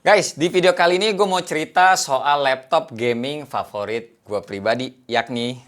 Guys, di video kali ini gue mau cerita soal laptop gaming favorit gue pribadi, yakni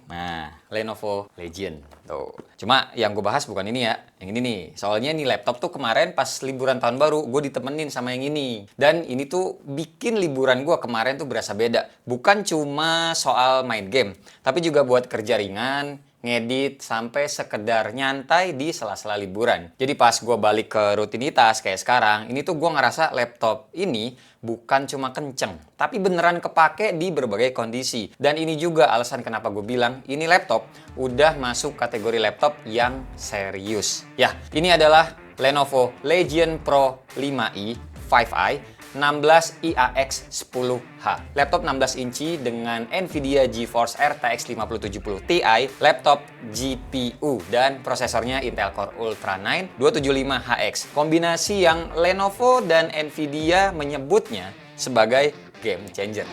Lenovo Legion. Tuh. Cuma yang gue bahas bukan ini ya, yang ini nih. Soalnya nih laptop tuh kemarin pas liburan tahun baru, gue ditemenin sama yang ini. Dan ini tuh bikin liburan gue kemarin tuh berasa beda. Bukan cuma soal main game, tapi juga buat kerja ringan, ngedit, sampai sekedar nyantai di sela-sela liburan. Jadi pas gue balik ke rutinitas kayak sekarang, ini tuh gue ngerasa laptop ini bukan cuma kenceng, tapi beneran kepake di berbagai kondisi. Dan ini juga alasan kenapa gue bilang ini laptop udah masuk kategori laptop yang serius. Ya, ini adalah Lenovo Legion Pro 5i 5i 16 IAX10H. Laptop 16 inci dengan Nvidia GeForce RTX 5070 Ti, laptop GPU dan prosesornya Intel Core Ultra 9 275HX. Kombinasi yang Lenovo dan Nvidia menyebutnya sebagai game changer.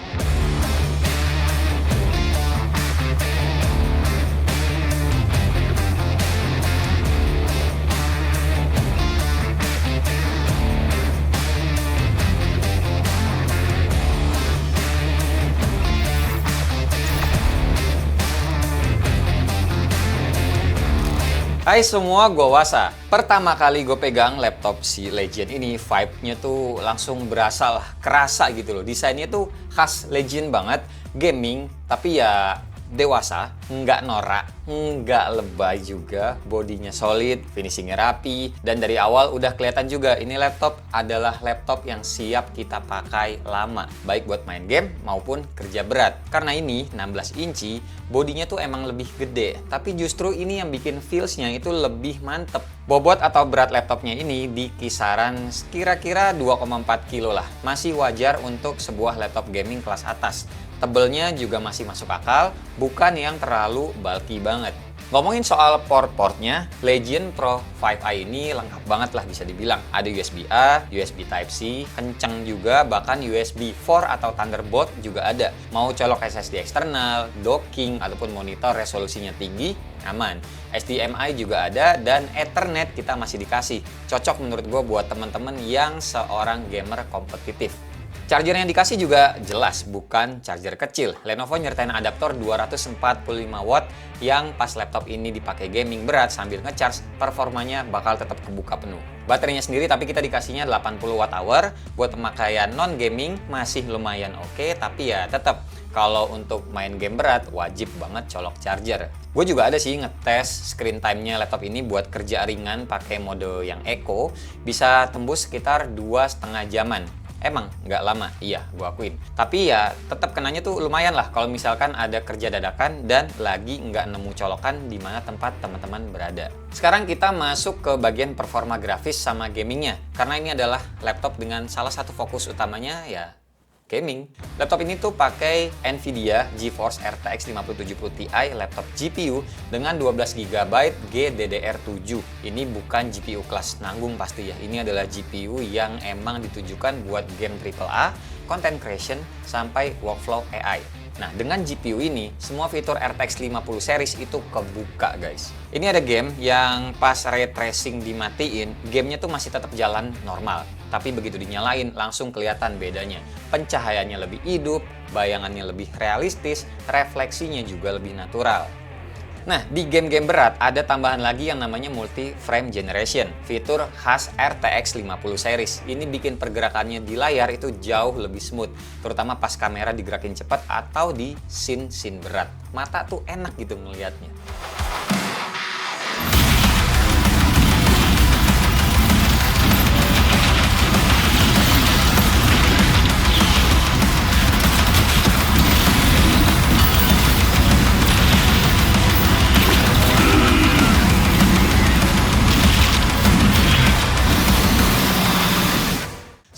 Hai semua, gue Wasa. Pertama kali gue pegang laptop si Legion ini, vibe-nya tuh langsung berasa lah, kerasa gitu loh. Desainnya tuh khas Legion banget, gaming, tapi ya dewasa, nggak norak, nggak lebay juga, bodinya solid, finishingnya rapi, dan dari awal udah kelihatan juga ini laptop adalah laptop yang siap kita pakai lama, baik buat main game maupun kerja berat. Karena ini 16 inci, bodinya tuh emang lebih gede, tapi justru ini yang bikin feels-nya itu lebih mantep. Bobot atau berat laptopnya ini di kisaran kira-kira 2,4 kilo lah, masih wajar untuk sebuah laptop gaming kelas atas. Tebelnya juga masih masuk akal, bukan yang terlalu bulky banget. Ngomongin soal port-portnya, Legion Pro 5i ini lengkap banget lah bisa dibilang. Ada USB-A, USB Type-C, kenceng juga, bahkan USB 4 atau Thunderbolt juga ada. Mau colok SSD eksternal, docking, ataupun monitor resolusinya tinggi, aman. HDMI juga ada, dan Ethernet kita masih dikasih. Cocok menurut gue buat teman-teman yang seorang gamer kompetitif. Charger yang dikasih juga jelas bukan charger kecil. Lenovo nyertain adaptor 245 watt yang pas laptop ini dipakai gaming berat sambil ngecharge, performanya bakal tetap kebuka penuh. Baterainya sendiri tapi kita dikasihnya 80 watt hour. Buat pemakaian non gaming masih lumayan oke, tapi ya tetap kalau untuk main game berat wajib banget colok charger. Gue juga ada sih ngetes screen time-nya laptop ini buat kerja ringan pakai mode yang eco, bisa tembus sekitar 2,5 jaman. Emang nggak lama, iya gue akuin. Tapi ya tetap kenanya tuh lumayan lah kalau misalkan ada kerja dadakan dan lagi nggak nemu colokan di mana tempat teman-teman berada. Sekarang kita masuk ke bagian performa grafis sama gamingnya. Karena ini adalah laptop dengan salah satu fokus utamanya ya gaming. Laptop ini tuh pakai Nvidia GeForce RTX 5070 Ti laptop GPU dengan 12GB GDDR7. Ini bukan GPU kelas nanggung pasti ya. Ini adalah GPU yang emang ditujukan buat game AAA, content creation, sampai workflow AI. Nah, dengan GPU ini, semua fitur RTX 50 series itu kebuka, guys. Ini ada game yang pas ray tracing dimatiin, gamenya tuh masih tetap jalan normal. Tapi begitu dinyalain, langsung kelihatan bedanya. Pencahayaannya lebih hidup, bayangannya lebih realistis, refleksinya juga lebih natural. Nah, di game-game berat ada tambahan lagi yang namanya multi frame generation, fitur khas RTX 50 series. Ini bikin pergerakannya di layar itu jauh lebih smooth, terutama pas kamera digerakin cepat atau di scene-scene berat. Mata tuh enak gitu ngelihatnya.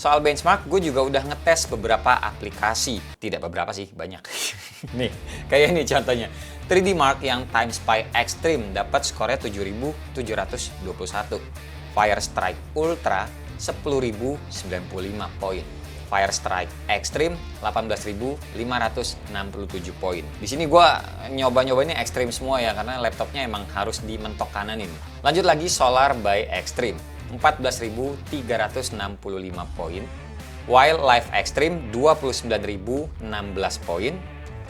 Soal benchmark, gue juga udah ngetes beberapa aplikasi. Tidak beberapa sih, banyak. Nih, kayak ini contohnya. 3D Mark yang Timespy Extreme dapat skornya 7.721. Firestrike Ultra 10.095 poin. Firestrike Extreme 18.567 poin. Di sini gue nyoba-nyobainnya ekstrim semua ya, karena laptopnya emang harus dimentok kanan ini. Lanjut lagi Solar by Extreme 14.365 poin. Wildlife Extreme 29.016 poin.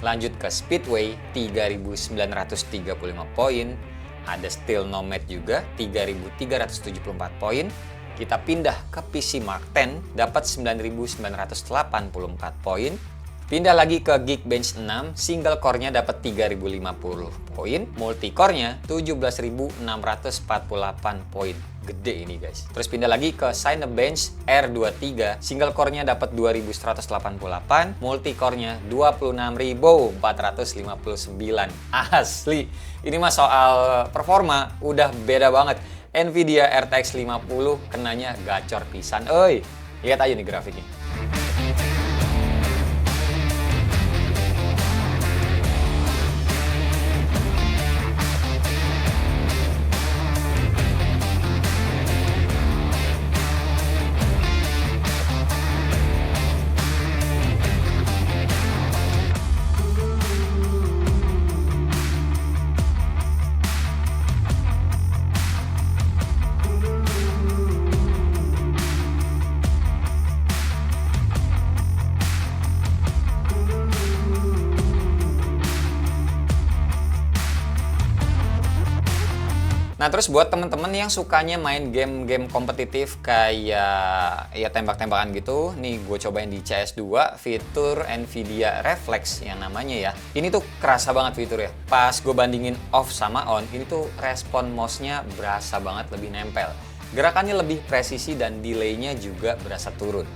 Lanjut ke Speedway 3.935 poin. Ada Still Nomad juga 3.374 poin. Kita pindah ke PC Mark X, dapat 9.984 poin. Pindah lagi ke Geekbench 6, single core-nya dapat 3.050 poin, multi core-nya 17.648 poin. Gede ini guys. Terus pindah lagi ke Cinebench R23, single core-nya dapat 2.188, multi core-nya 26.459. Asli. Ini mah soal performa udah beda banget. Nvidia RTX 50 kenanya gacor pisan. Oi, lihat aja nih grafiknya. Nah, terus buat temen-temen yang sukanya main game-game kompetitif kayak ya tembak-tembakan gitu, nih gue cobain di CS2 fitur Nvidia Reflex yang namanya ya. Ini tuh kerasa banget fiturnya. Pas gue bandingin off sama on, ini tuh respon mouse-nya berasa banget lebih nempel. Gerakannya lebih presisi dan delay-nya juga berasa turun.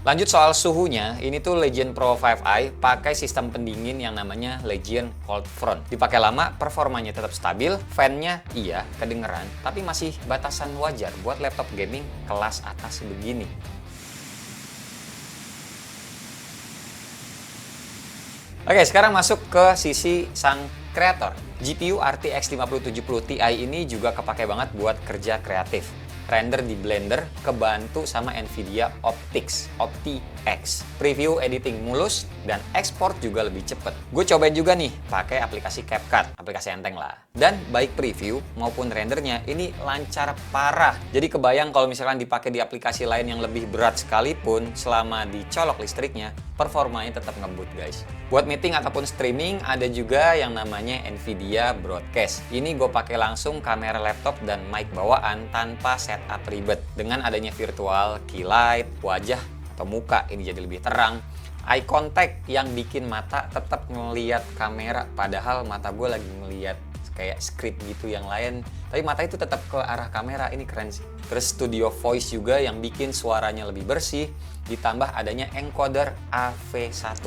Lanjut soal suhunya, ini tuh Legion Pro 5i pakai sistem pendingin yang namanya Legion Cold Front. Dipakai lama, performanya tetap stabil, fan-nya iya kedengeran, tapi masih batasan wajar buat laptop gaming kelas atas begini. Oke, sekarang masuk ke sisi sang kreator. GPU RTX 5070 Ti ini juga kepake banget buat kerja kreatif. Render di Blender kebantu sama Nvidia OptiX. Preview editing mulus dan ekspor juga lebih cepet. Gue cobain juga nih pakai aplikasi CapCut, aplikasi enteng lah. Dan baik preview maupun rendernya ini lancar parah. Jadi kebayang kalau misalkan dipakai di aplikasi lain yang lebih berat sekalipun, selama dicolok listriknya, performanya tetap ngebut guys. Buat meeting ataupun streaming ada juga yang namanya Nvidia Broadcast. Ini gue pakai langsung kamera laptop dan mic bawaan tanpa setup ribet. Dengan adanya virtual key light, wajah atau muka ini jadi lebih terang. Eye contact yang bikin mata tetap ngeliat kamera, padahal mata gue lagi ngeliat kayak script gitu yang lain, tapi mata itu tetap ke arah kamera. Ini keren sih. Terus studio voice juga yang bikin suaranya lebih bersih, ditambah adanya encoder AV1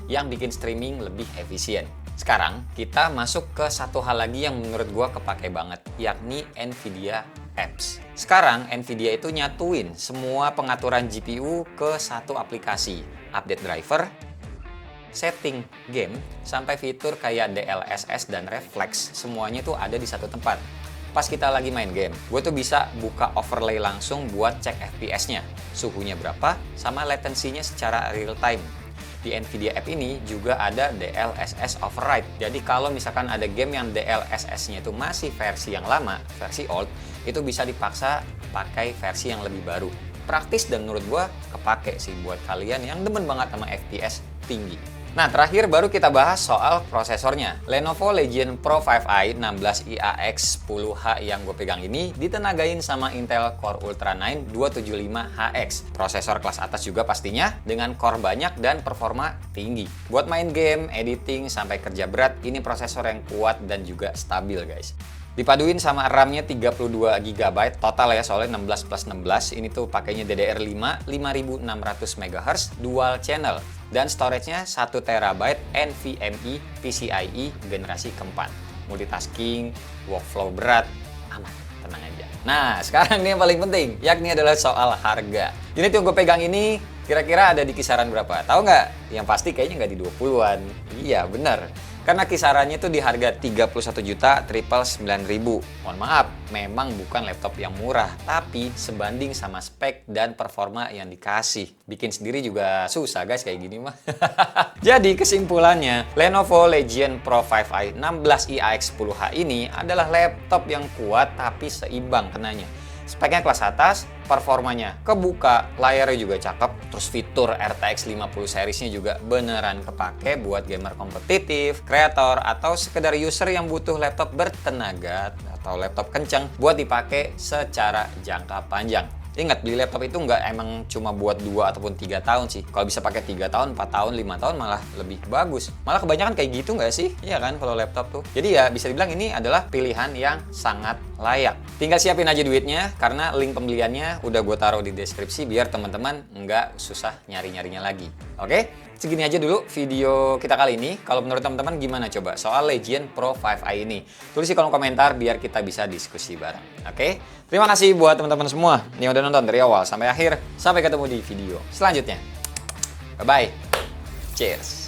yang bikin streaming lebih efisien. Sekarang kita masuk ke satu hal lagi yang menurut gua kepake banget, yakni Nvidia Apps. Sekarang Nvidia itu nyatuin semua pengaturan GPU ke satu aplikasi, update driver, setting game, sampai fitur kayak DLSS dan Reflex, semuanya tuh ada di satu tempat. Pas kita lagi main game, gue tuh bisa buka overlay langsung buat cek FPS-nya, suhunya berapa, sama latensinya secara real time. Di Nvidia App ini juga ada DLSS Override. Jadi kalau misalkan ada game yang DLSS-nya itu masih versi yang lama, versi old, itu bisa dipaksa pakai versi yang lebih baru. Praktis dan menurut gue kepake sih buat kalian yang demen banget sama FPS tinggi. Nah, terakhir baru kita bahas soal prosesornya. Lenovo Legion Pro 5i 16IAX10H yang gue pegang ini ditenagain sama Intel Core Ultra 9 275HX. Prosesor kelas atas juga pastinya, dengan core banyak dan performa tinggi. Buat main game, editing, sampai kerja berat, ini prosesor yang kuat dan juga stabil guys. Dipaduin sama RAM-nya 32 GB total ya, soalnya 16 plus 16. Ini tuh pakainya DDR5 5600 MHz dual channel dan storage-nya 1 TB NVMe PCIe generasi keempat. Multitasking, workflow berat, aman, tenang aja. Nah, sekarang nih yang paling penting, yakni adalah soal harga. Ini tuh gue pegang ini kira-kira ada di kisaran berapa? Tahu nggak? Yang pasti kayaknya nggak di 20-an. Iya, bener. Karena kisarannya itu di harga 31.999.000. Mohon maaf, memang bukan laptop yang murah, tapi sebanding sama spek dan performa yang dikasih. Bikin sendiri juga susah guys kayak gini mah. Jadi kesimpulannya, Lenovo Legion Pro 5i 16i AX10H ini adalah laptop yang kuat tapi seimbang kenanya. Speknya kelas atas, performanya kebuka, layarnya juga cakep, terus fitur RTX 50 seriesnya juga beneran kepake buat gamer kompetitif, kreator, atau sekedar user yang butuh laptop bertenaga atau laptop kenceng buat dipakai secara jangka panjang. Ingat, beli laptop itu nggak emang cuma buat 2 ataupun 3 tahun sih. Kalau bisa pakai 3 tahun, 4 tahun, 5 tahun malah lebih bagus. Malah kebanyakan kayak gitu nggak sih? Iya kan kalau laptop tuh. Jadi ya bisa dibilang ini adalah pilihan yang sangat layak. Tinggal siapin aja duitnya, karena link pembeliannya udah gue taruh di deskripsi biar teman-teman nggak susah nyari-nyarinya lagi. Oke? Segini aja dulu video kita kali ini. Kalau menurut teman-teman gimana coba soal Legion Pro 5i ini? Tulis di kolom komentar biar kita bisa diskusi bareng. Oke? Terima kasih buat teman-teman semua yang udah nonton dari awal sampai akhir. Sampai ketemu di video selanjutnya. Bye-bye. Cheers.